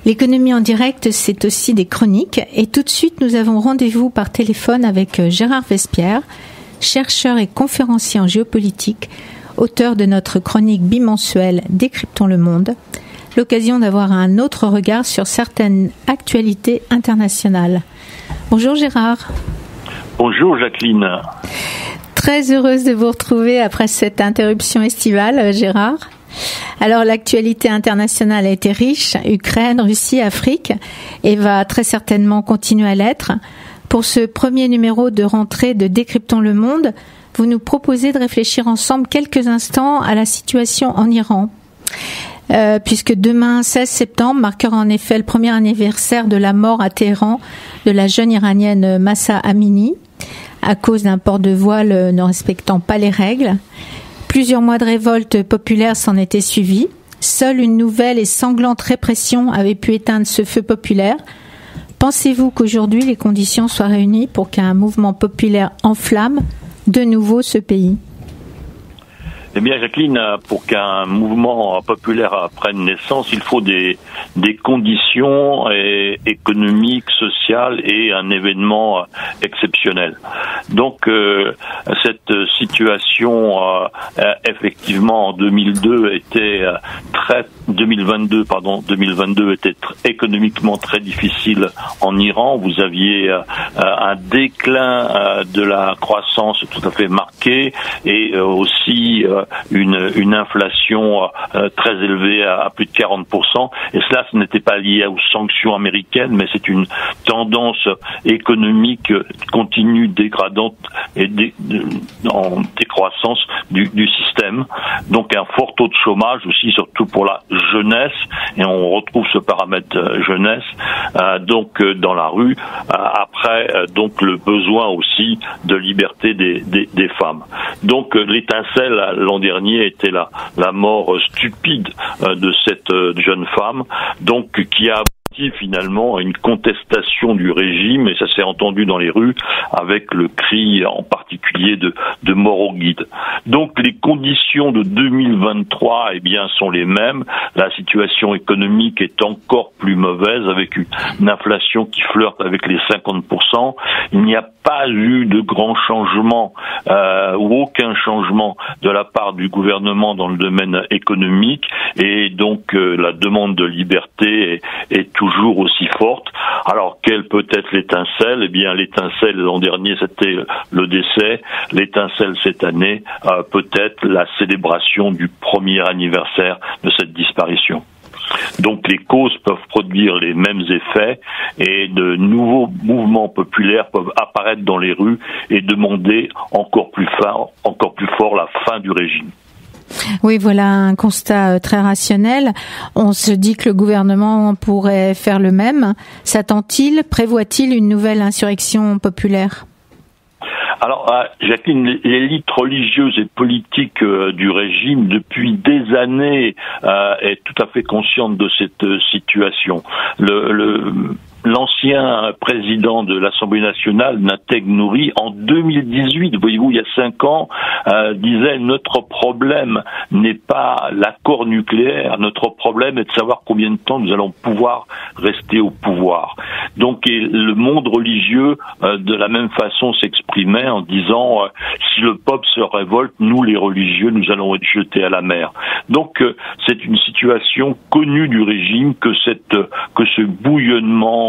L'économie en direct, c'est aussi des chroniques. Et tout de suite, nous avons rendez-vous par téléphone avec Gérard Vespierre, chercheur et conférencier en géopolitique, auteur de notre chronique bimensuelle Décryptons le monde. L'occasion d'avoir un autre regard sur certaines actualités internationales. Bonjour Gérard. Bonjour Jacqueline. Très heureuse de vous retrouver après cette interruption estivale, Gérard. Alors l'actualité internationale a été riche, Ukraine, Russie, Afrique, et va très certainement continuer à l'être. Pour ce premier numéro de rentrée de Décryptons le monde, vous nous proposez de réfléchir ensemble quelques instants à la situation en Iran. Puisque demain, 16 septembre, marquera en effet le premier anniversaire de la mort à Téhéran de la jeune iranienne Mahsa Amini, à cause d'un port de voile ne respectant pas les règles. Plusieurs mois de révolte populaire s'en étaient suivis. Seule une nouvelle et sanglante répression avait pu éteindre ce feu populaire. Pensez-vous qu'aujourd'hui les conditions soient réunies pour qu'un mouvement populaire enflamme de nouveau ce pays ? Eh bien, Jacqueline, pour qu'un mouvement populaire prenne naissance, il faut des conditions économiques, sociales et un événement exceptionnel. Donc, cette situation, effectivement, en 2022 était 2022 était économiquement très difficile en Iran. Vous aviez un déclin de la croissance tout à fait marqué et aussi une inflation très élevée à plus de 40%. Et cela, ce n'était pas lié aux sanctions américaines, mais c'est une tendance économique continue, dégradante et en décroissance du système. Donc un fort taux de chômage aussi, surtout pour la jeunesse, et on retrouve ce paramètre jeunesse donc dans la rue. Après, donc le besoin aussi de liberté des femmes. Donc l'étincelle l'an dernier était la mort stupide de cette jeune femme, donc qui a finalement à une contestation du régime, et ça s'est entendu dans les rues avec le cri en particulier de mort au guide. Donc les conditions de 2023 sont les mêmes. La situation économique est encore plus mauvaise avec une inflation qui flirte avec les 50%. Il n'y a pas eu de grand changement ou aucun changement de la part du gouvernement dans le domaine économique, et donc la demande de liberté est toujours aussi forte. Alors, quelle peut être l'étincelle ? Eh bien, l'étincelle l'an dernier, c'était le décès. L'étincelle cette année, peut-être la célébration du premier anniversaire de cette disparition. Donc les causes peuvent produire les mêmes effets et de nouveaux mouvements populaires peuvent apparaître dans les rues et demander encore plus fort la fin du régime. Oui, voilà un constat très rationnel. On se dit que le gouvernement pourrait faire le même. S'attend-il, prévoit-il une nouvelle insurrection populaire ? Alors, Jacqueline, l'élite religieuse et politique du régime, depuis des années, est tout à fait consciente de cette situation. L'ancien président de l'Assemblée nationale, Natek Nouri, en 2018, voyez-vous, il y a 5 ans, disait « Notre problème n'est pas l'accord nucléaire, notre problème est de savoir combien de temps nous allons pouvoir rester au pouvoir. » Donc, et le monde religieux, de la même façon, s'exprimait en disant si le peuple se révolte, nous, les religieux, nous allons être jetés à la mer. » Donc, c'est une situation connue du régime que ce bouillonnement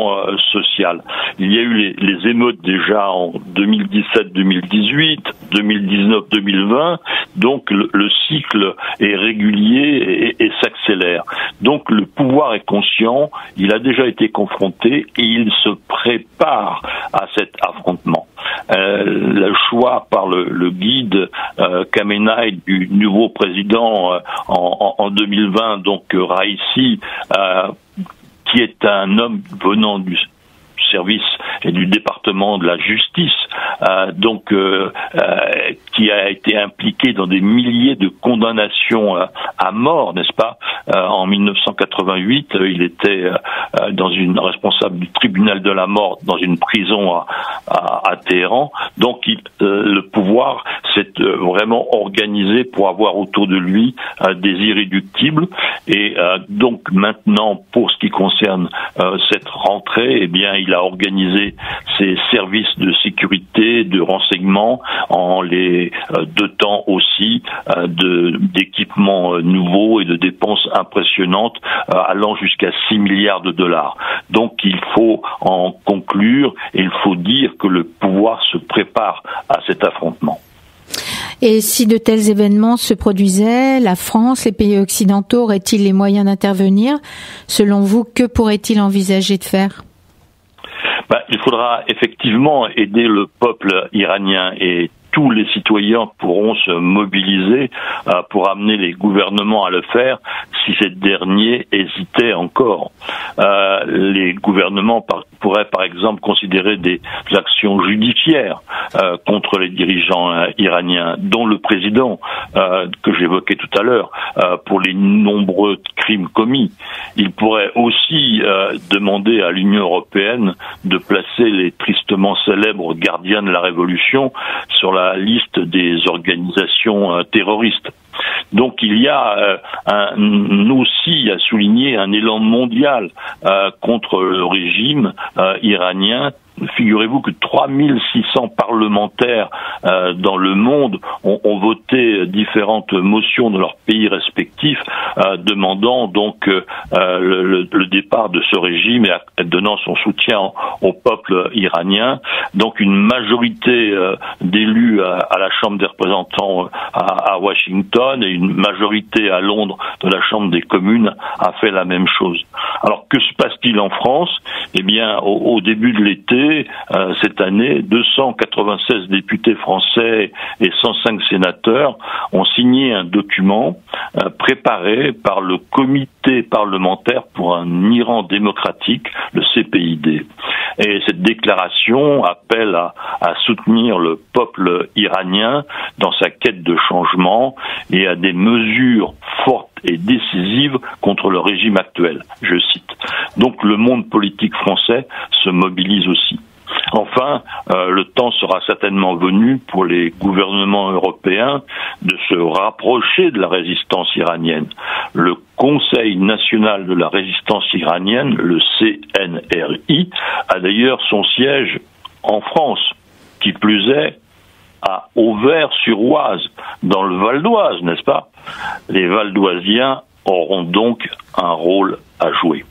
social. Il y a eu les émeutes déjà en 2017-2018, 2019-2020, donc le cycle est régulier et s'accélère. Donc le pouvoir est conscient, il a déjà été confronté et il se prépare à cet affrontement. Le choix par le guide Khamenei du nouveau président en 2020, donc Raisi, qui est un homme venant du service et du département de la justice qui a été impliqué dans des milliers de condamnations à mort, n'est-ce pas? En 1988, il était responsable du tribunal de la mort dans une prison à Téhéran. Donc le pouvoir s'est vraiment organisé pour avoir autour de lui des irréductibles. Et donc maintenant, pour ce qui concerne cette rentrée, eh bien, il a organisé ses services de sécurité, de renseignement, en les dotant aussi d'équipements nouveaux et de dépenses impressionnantes allant jusqu'à 6 milliards de dollars. Donc il faut en conclure et il faut dire que le pouvoir se prépare à cet affrontement. Et si de tels événements se produisaient, la France, les pays occidentaux auraient-ils les moyens d'intervenir? Selon vous, que pourraient-ils envisager de faire? Il faudra effectivement aider le peuple iranien et tous les citoyens pourront se mobiliser pour amener les gouvernements à le faire si ces derniers hésitaient encore. Les gouvernements pourraient par exemple considérer des actions judiciaires contre les dirigeants iraniens, dont le président que j'évoquais tout à l'heure, pour les nombreux crimes commis. Il pourrait aussi demander à l'Union européenne de placer les tristement célèbres gardiens de la Révolution sur la liste des organisations terroristes. Donc il y a aussi à souligner un élan mondial contre le régime iranien. Figurez-vous que 3600 parlementaires dans le monde ont voté différentes motions dans leurs pays respectifs demandant donc le départ de ce régime et donnant son soutien au peuple iranien. Donc une majorité d'élus à la Chambre des représentants à Washington et une majorité à Londres de la Chambre des communes a fait la même chose. Alors que se passe-t-il en France? Eh bien, au début de l'été, cette année, 296 députés français et 105 sénateurs ont signé un document préparé par le Comité parlementaire pour un Iran démocratique, le CPID. Et cette déclaration appelle à soutenir le peuple iranien dans sa quête de changement et à des mesures fortes et décisives contre le régime actuel. Je cite. Donc le monde politique français se mobilise aussi. Enfin, le temps sera certainement venu pour les gouvernements européens de se rapprocher de la résistance iranienne. Le Conseil national de la résistance iranienne, le CNRI, a d'ailleurs son siège en France, qui plus est à Auvers-sur-Oise, dans le Val d'Oise, n'est-ce pas? Les Valdoisiens auront donc un rôle à jouer.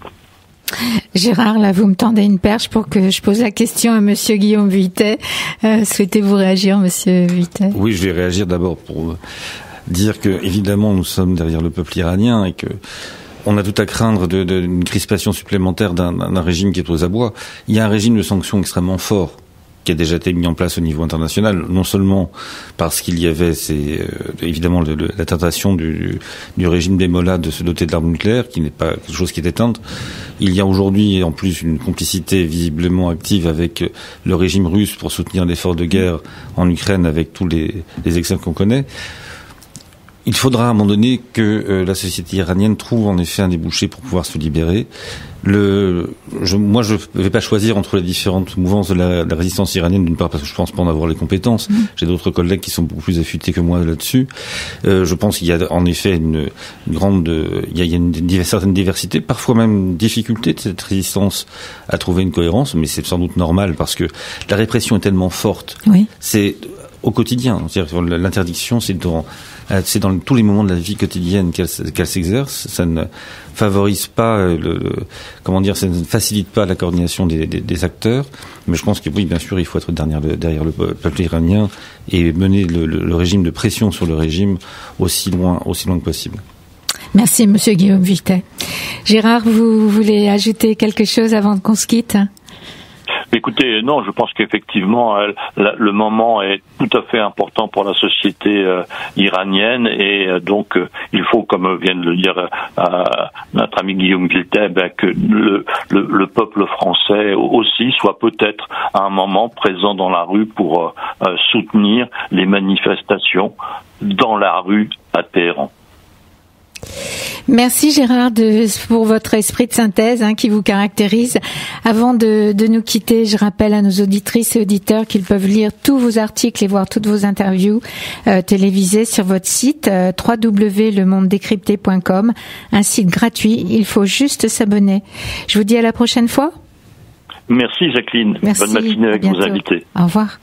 Gérard, là, vous me tendez une perche pour que je pose la question à Monsieur Guillaume Vuittet. Souhaitez-vous réagir, Monsieur Vuittet? Oui, je vais réagir d'abord pour dire que, évidemment, nous sommes derrière le peuple iranien et que on a tout à craindre d'une crispation supplémentaire d'un régime qui est aux abois. Il y a un régime de sanctions extrêmement fort qui a déjà été mis en place au niveau international, non seulement parce qu'il y avait évidemment la tentation du régime des mollahs de se doter de l'arme nucléaire, qui n'est pas quelque chose qui est éteinte. Il y a aujourd'hui en plus une complicité visiblement active avec le régime russe pour soutenir l'effort de guerre en Ukraine avec tous les exemples qu'on connaît. Il faudra à un moment donné que la société iranienne trouve en effet un débouché pour pouvoir se libérer. Moi, je ne vais pas choisir entre les différentes mouvances de la résistance iranienne, d'une part parce que je pense pas en avoir les compétences. J'ai d'autres collègues qui sont beaucoup plus affûtés que moi là-dessus. Je pense qu'il y a en effet une certaine diversité, parfois même difficulté de cette résistance à trouver une cohérence, mais c'est sans doute normal parce que la répression est tellement forte. Oui. C'est au quotidien. C'est-à-dire l'interdiction, c'est dans tous les moments de la vie quotidienne qu'elle s'exerce. Ça ne favorise pas ça ne facilite pas la coordination des acteurs. Mais je pense que oui, bien sûr, il faut être derrière le peuple iranien et mener le régime de pression sur le régime aussi loin que possible. Merci, Monsieur Guillaume Vuittet. Gérard, vous voulez ajouter quelque chose avant qu'on se quitte? Écoutez, non, je pense qu'effectivement, le moment est tout à fait important pour la société iranienne et donc il faut, comme vient de le dire notre ami Guillaume Guiltet, que le peuple français aussi soit peut-être à un moment présent dans la rue pour soutenir les manifestations dans la rue à Téhéran. Merci Gérard pour votre esprit de synthèse qui vous caractérise. Avant de nous quitter, je rappelle à nos auditrices et auditeurs qu'ils peuvent lire tous vos articles et voir toutes vos interviews télévisées sur votre site www.lemondedécrypté.com, un site gratuit. Il faut juste s'abonner. Je vous dis à la prochaine fois. Merci Jacqueline. Merci, bonne matinée avec vos invités. Au revoir.